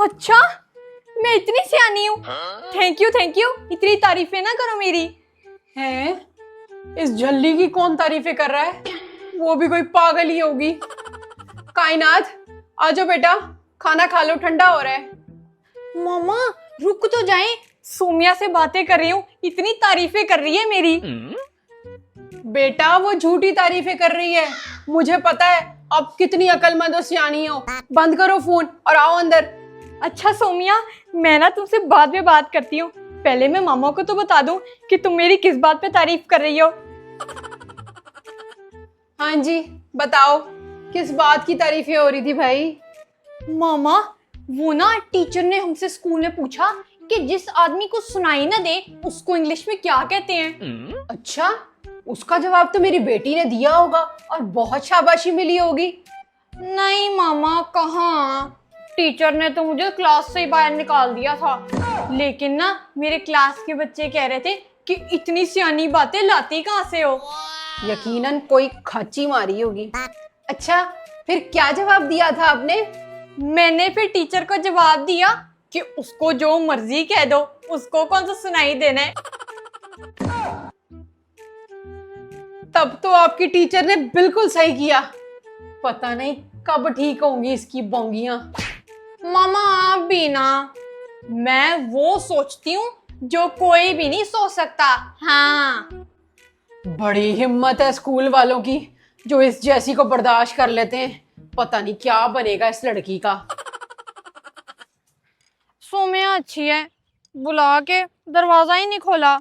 अच्छा, मैं इतनी सियानी हूँ। थैंक यू, इतनी तारीफें ना करो मेरी। हैं? इस झल्ली की कौन तारीफें कर रहा है? वो भी कोई पागल ही होगी। कायनात, आ जाओ बेटा, खाना खा लो, ठंडा हो रहा है। मामा रुक तो जाएं, सोमिया से बातें कर रही हूँ, इतनी तारीफें कर रही है मेरी। बेटा वो झूठी तारीफें कर रही है, मुझे पता है अब कितनी अकलमंद और सियानी हो। बंद करो फोन और आओ अंदर। अच्छा सोमिया, मैं ना तुमसे बाद में बात करती हूँ, पहले मैं मामा को तो बता दूं कि तुम मेरी किस बात पे तारीफ कर रही हो। हाँ जी, बताओ किस बात की तारीफें हो रही थी भाई? मामा, वो ना टीचर ने हमसे स्कूल में पूछा कि जिस आदमी को सुनाई ना दे उसको इंग्लिश में क्या कहते हैं। अच्छा, उसका जवाब तो मेरी बेटी ने दिया होगा और बहुत शाबाशी मिली होगी। नहीं मामा, कहाँ, टीचर ने तो मुझे क्लास से ही बाहर निकाल दिया था। लेकिन ना मेरे क्लास के बच्चे कह रहे थे कि इतनी सियानी बातें लाती कहाँ से हो। यकीनन कोई खाची मारी होगी। अच्छा, फिर क्या जवाब दिया था आपने? मैंने फिर टीचर को जवाब दिया कि उसको जो मर्जी कह दो, उसको कौन सा सुनाई देना है। तब तो आपकी टीचर ने बिल्कुल सही किया। पता नहीं कब ठीक होंगी इसकी बोंगियां। मामा आप भी ना, मैं वो सोचती हूँ जो कोई भी नहीं सोच सकता। हाँ, बड़ी हिम्मत है स्कूल वालों की, जो इस जैसी को बर्दाश्त कर लेते हैं। पता नहीं क्या बनेगा इस लड़की का। सोम्या अच्छी है, बुला के दरवाजा ही नहीं खोला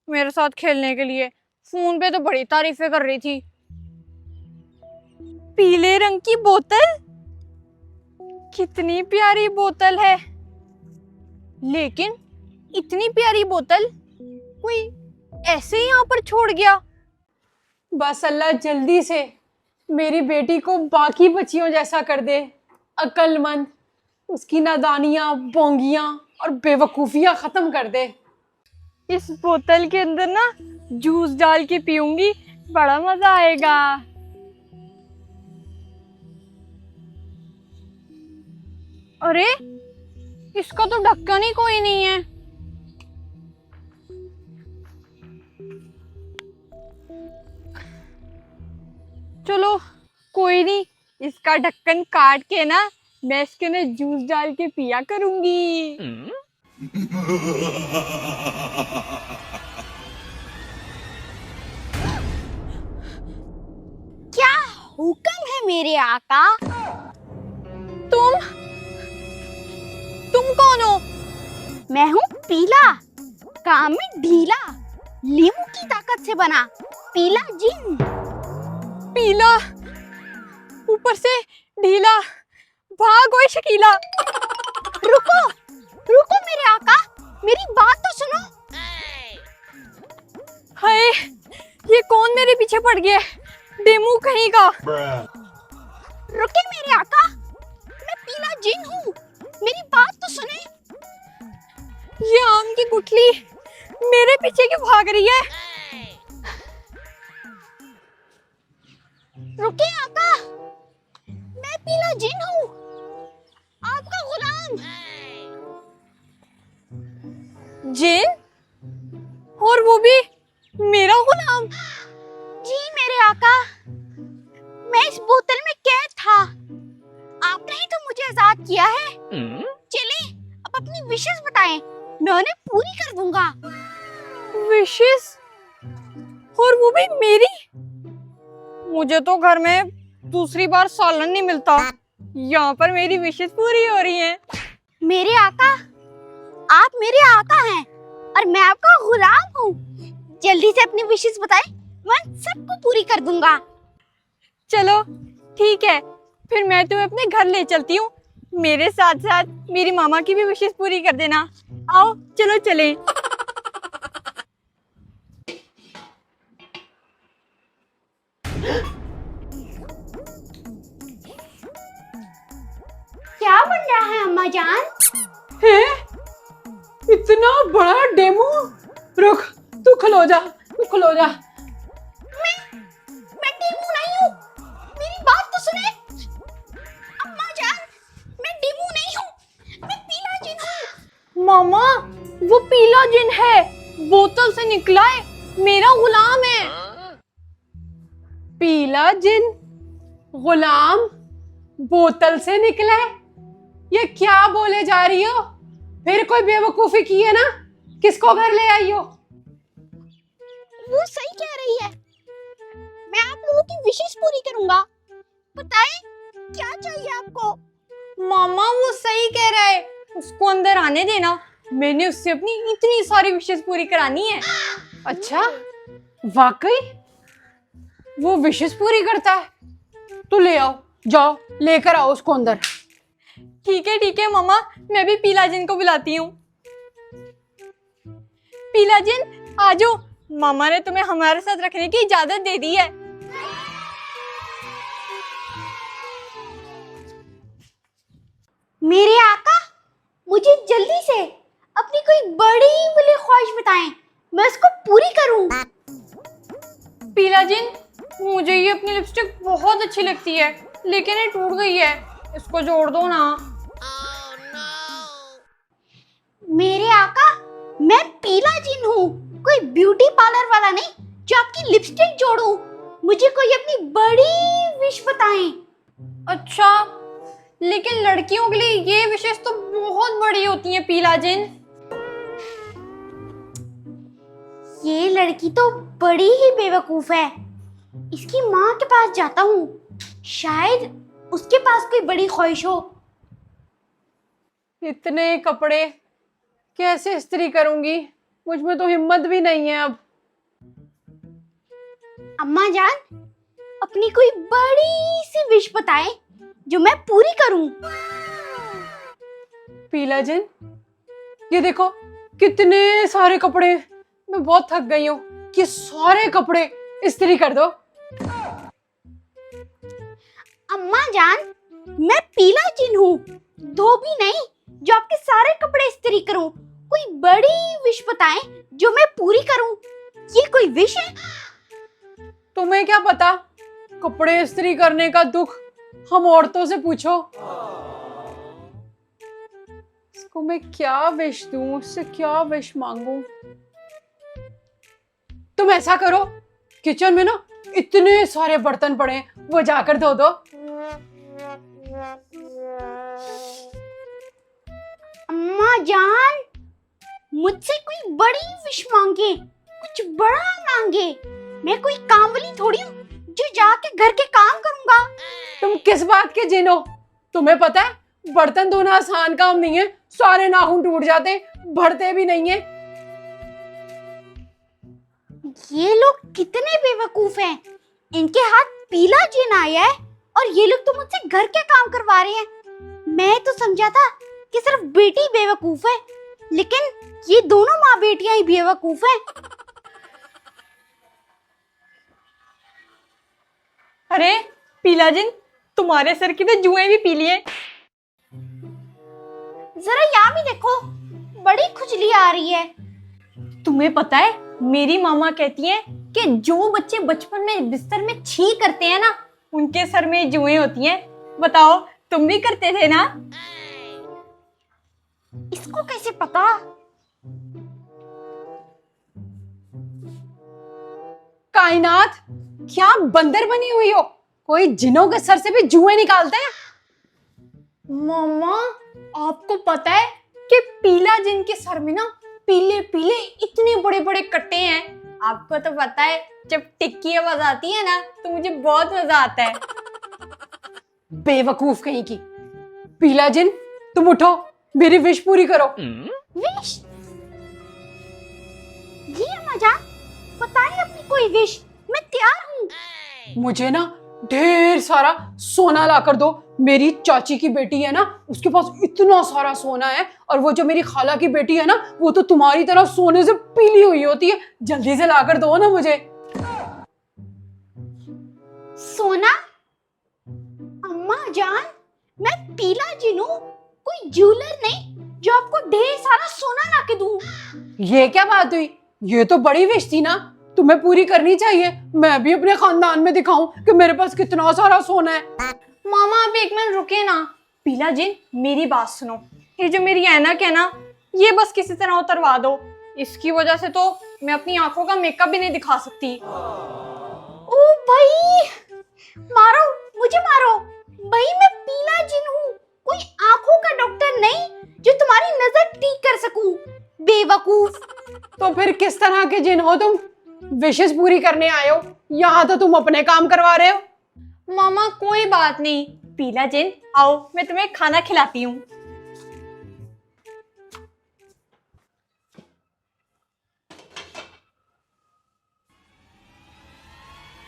मेरे साथ खेलने के लिए। फोन पे तो बड़ी तारीफें कर रही थी। पीले रंग की बोतल, कितनी प्यारी बोतल है। लेकिन इतनी प्यारी बोतल कोई ऐसे ही यहाँ पर छोड़ गया। बस अल्लाह जल्दी से मेरी बेटी को बाकी बच्चियों जैसा कर दे, अक्लमंद। उसकी नादानियां, बोंगियां और बेवकूफियां खत्म कर दे। इस बोतल के अंदर ना जूस डाल के पीऊंगी, बड़ा मजा आएगा। अरे, इसका तो ढक्कन ही कोई नहीं है। चलो कोई नहीं, इसका ढक्कन काट के ना मैं इसके अंदर जूस डाल के पिया करूंगी। क्या हुक्म है मेरे आका? तुम कौन हो? मैं हूँ पीला, काम में ढीला, लीमू की ताकत से बना पीला जिन। पीला, ऊपर से ढीला, भागो शकीला। रुको रुको मेरे आका, मेरी बात तो सुनो। हाय, ये कौन मेरे पीछे पड़ गया? डेमू कहीं का। रुके मेरे आका, मैं पीला जिन हूँ, मेरी बात तो सुने। ये आम की गुठली मेरे पीछे क्यों भाग रही है? रुके आका, मैं पीला जिन हूँ, आपका गुलाम। जिन? और वो भी मेरा गुलाम? जी मेरे आका, मैं इस बोतल में कैद था, आपने ही तो मुझे आजाद किया है। चले अब अपनी विशेष बताएं, मैं उन्हें पूरी कर दूंगा। विशेष? और वो भी मेरी? मुझे तो घर में दूसरी बार सालन नहीं मिलता, यहाँ पर मेरी विशेष पूरी हो रही है। मेरे आका, आप मेरे आका हैं और मैं आपका गुलाम हूँ। जल्दी से अपनी विशेष बताएं, मैं सबको पूरी कर दूंगा। चलो ठीक है, फिर मैं तुम्हें अपने घर ले चलती हूँ। मेरे साथ साथ मेरी मामा की भी विशेष पूरी कर देना। आओ चलो चलें। क्या बन रहा है अम्मा जान? है? इतना बड़ा डेमो? रुक, तू खलो जा, तू खलो जा। मैं डेमू नहीं हूँ, मेरी बात तो सुने। अम्मा जान, मैं डेमू नहीं हूँ, मैं मामा वो पीला जिन है, बोतल से निकला है, मेरा गुलाम है। पीला जिन गुलाम बोतल से निकला है? ये क्या बोले जा रही हो? फिर कोई बेवकूफी की है ना? किसको घर ले आई हो? वो सही कह रही है। मैं आप लोगों की विशेष पूरी करूंगा। बताएं क्या चाहिए आपको? मामा वो सही कह रहा है, उसको अंदर आने देना, मैंने उससे अपनी इतनी सारी विशेष पूरी करानी है। अच्छा, वाकई वो विशेष पूरी करता है? तो ले आओ, जाओ लेकर आओ उसको अंदर। ठीक है मामा, मैं भी पीला जिन को बुलाती हूँ। पीला जिन आ जाओ, मामा ने तुम्हें हमारे साथ रखने की इजाजत दे दी है। मेरे आका, मुझे जल्दी से अपनी कोई बड़ी वाली ख्वाहिश बताएं, मैं उसको पूरी करूं। पीला जिन, मुझे ये अपनी लिपस्टिक बहुत अच्छी लगती है, लेकिन ये टूट गई है, इसको जोड़ दो ना। मेरे आका, मैं पीला जिन हूँ, कोई ब्यूटी पार्लर वाला नहीं जो आपकी लिपस्टिक जोड़ूं। मुझे कोई अपनी बड़ी विश बताएं। अच्छा, लेकिन लड़कियों के लिए ये विशेष तो बहुत बड़ी होती है पीला जिन। ये लड़की तो बड़ी ही बेवकूफ है। इसकी माँ के पास जाता हूँ, शायद उसके पास कोई बड़ी ख्वाहिश हो। इतने कपड़े कैसे इस्त्री करूंगी? मुझ में तो हिम्मत भी नहीं है अब। अम्मा जान, अपनी कोई बड़ी सी विश बताएं जो मैं पूरी करूं। पीला जिन, ये देखो कितने सारे कपड़े, मैं बहुत थक गई हूँ। ये सारे कपड़े इस्त्री कर दो। अम्मा जान, मैं पीला जिन हूँ, धोबी नहीं जो आपके सारे कपड़े इस्त्री करूं। कोई बड़ी विश बताएं जो मैं पूरी करूं। ये कोई विश है? तुम्हें क्या पता? कपड़े इस्त्री करने का दुख हम औरतों से पूछो। इसको मैं क्या विश दूं, उससे क्या विश मांगू? तुम ऐसा करो, किचन में ना इतने सारे बर्तन पड़े हैं, वो जाकर धो दो। अम्मा जान, मुझसे कोई बड़ी विश मांगे, कुछ बड़ा मांगे। मैं कोई काम वाली थोड़ी हूँ जो जाके घर के काम करूंगा। तुम किस बात के जिन हो? तुम्हें पता है बर्तन धोना आसान काम नहीं है, सारे नाखून टूट जाते, बढ़ते भी नहीं है। ये लोग कितने बेवकूफ हैं। इनके हाथ पीला जिन आया है और ये लोग तो मुझसे घर के काम करवा रहे हैं। मैं तो समझा था कि सिर्फ बेटी बेवकूफ है, लेकिन ये दोनों माँ बेटियां ही बेवकूफ हैं। अरे पीला जिन, तुम्हारे सर की तो जुएं भी पीली है। जरा यहाँ भी देखो, बड़ी खुजली आ रही है। तुम्हें पता है, मेरी मामा कहती है कि जो बच्चे बचपन में बिस्तर में छी करते हैं ना, उनके सर में जुएं होती हैं। बताओ, तुम भी करते थे ना? इसको कैसे पता? कायनात, क्या बंदर बनी हुई हो? कोई जिनों के सर से भी जुएं निकालते हैं? मामा, आपको पता है कि पीला जिन के सर में ना पीले पीले इतने बड़े बड़े कट्टे हैं। आपको तो पता है, जब टिक्की आवाज आती है ना तो मुझे बहुत मजा आता है। बेवकूफ कहीं की। पीला जिन, तुम उठो, मेरी विश पूरी करो। विश? जी अम्मा जान, बताइए अपनी कोई विश, मैं तैयार हूँ। मुझे ना ढेर सारा सोना ला कर दो। मेरी चाची की बेटी है ना, उसके पास इतना सारा सोना है, और वो जो मेरी खाला की बेटी है ना, वो तो तुम्हारी तरह सोने से पीली हुई होती है। जल्दी से ला कर दो ना मुझे। सोना? अम्मा जान, मैं पीला जिन हूँ, कोई ज्वेलर नहीं जो आपको ढेर सारा सोना ला के दूँ। ये क्या बात हुई? ये तो बड़ी विश थी ना, तुम्हें पूरी करनी चाहिए। मैं भी अपने खानदान में दिखाऊं कि मेरे पास कितना सारा सोना है। मामा, आप एक मिनट रुके ना। पीला जिन, मेरी बात सुनो। ये जो मेरी ऐनक है ना, ये बस किसी तरह उतरवा दो। इसकी वजह से तो मैं अपनी आंखों का मेकअप भी नहीं दिखा सकती। ओ भाई, मारो, मुझे मारो भाई, मैं पीला जिन हूँ, कोई आंखों का डॉक्टर नहीं जो तुम्हारी नजर ठीक कर सकूं, बेवकूफ। तो फिर किस तरह के जिन हो तुम? विशेष पूरी करने आए हो, यहाँ तो तुम अपने काम करवा रहे हो। मामा कोई बात नहीं, पीला जिन आओ, मैं तुम्हें खाना खिलाती हूँ।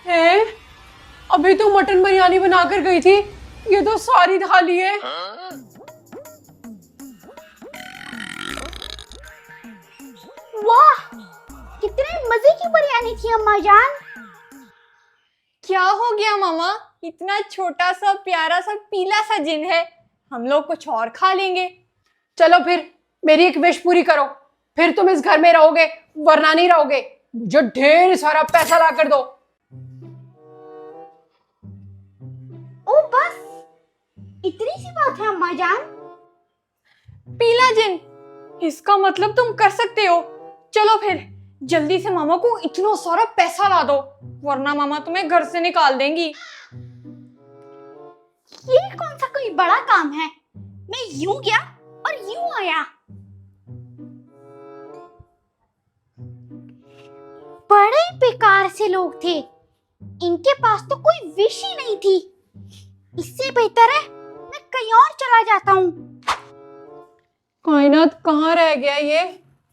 है, अभी तो मटन बिरयानी बनाकर गई थी, ये तो सारी थाली है। वाह, कितने मजे की बिरयानी थी अम्मा जान। क्या हो गया मामा, इतना छोटा सा प्यारा सा पीला सा जिन है, हम लोग कुछ और खा लेंगे। चलो फिर मेरी एक विश पूरी करो, फिर तुम इस घर में रहोगे वरना नहीं रहोगे। मुझे ढेर सारा पैसा ला कर दो। ओ बस, इतनी सी बात है अम्मा जान। पीला जिन, इसका मतलब तुम कर सकते हो। चलो फिर जल्दी से मामा को इतना सारा पैसा ला दो, वरना मामा तुम्हें घर से निकाल देंगी। ये कौन सा कोई बड़ा काम है, मैं यूं गया और यूं आया। बड़े बेकार से लोग थे, इनके पास तो कोई विश ही नहीं थी। इससे बेहतर है मैं कहीं और चला जाता हूँ। कायनात कहाँ रह गया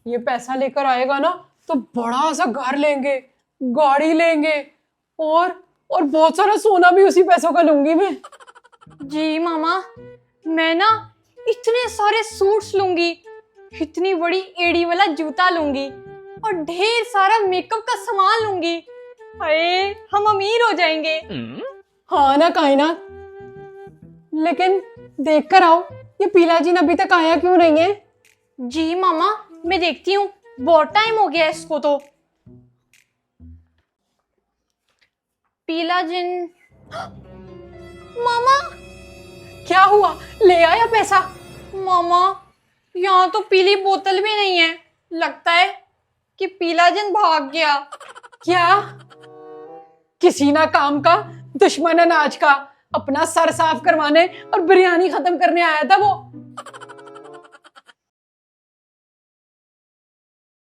ये पैसा लेकर आएगा ना तो बड़ा सा घर लेंगे, गाड़ी लेंगे और बहुत सारा सोना भी उसी पैसों का लूंगी मैं। जी मामा, मैं ना इतने सारे सूट्स लूंगी, इतनी बड़ी एड़ी वाला जूता लूंगी और ढेर सारा मेकअप का सामान लूंगी। अरे हम अमीर हो जाएंगे। हाँ ना कायनात, लेकिन देख कर आओ ये पीला जिन अभी तक आया क्यों नहीं है। जी मामा, मैं देखती हूँ, बहुत टाइम हो गया इसको तो। पीला जिन, मामा क्या हुआ, ले आया पैसा? मामा यहाँ तो पीली बोतल भी नहीं है, लगता है कि पीला जिन भाग गया। क्या किसी ना काम का दुश्मन अनाज का, अपना सर साफ करवाने और बिरयानी खत्म करने आया था वो।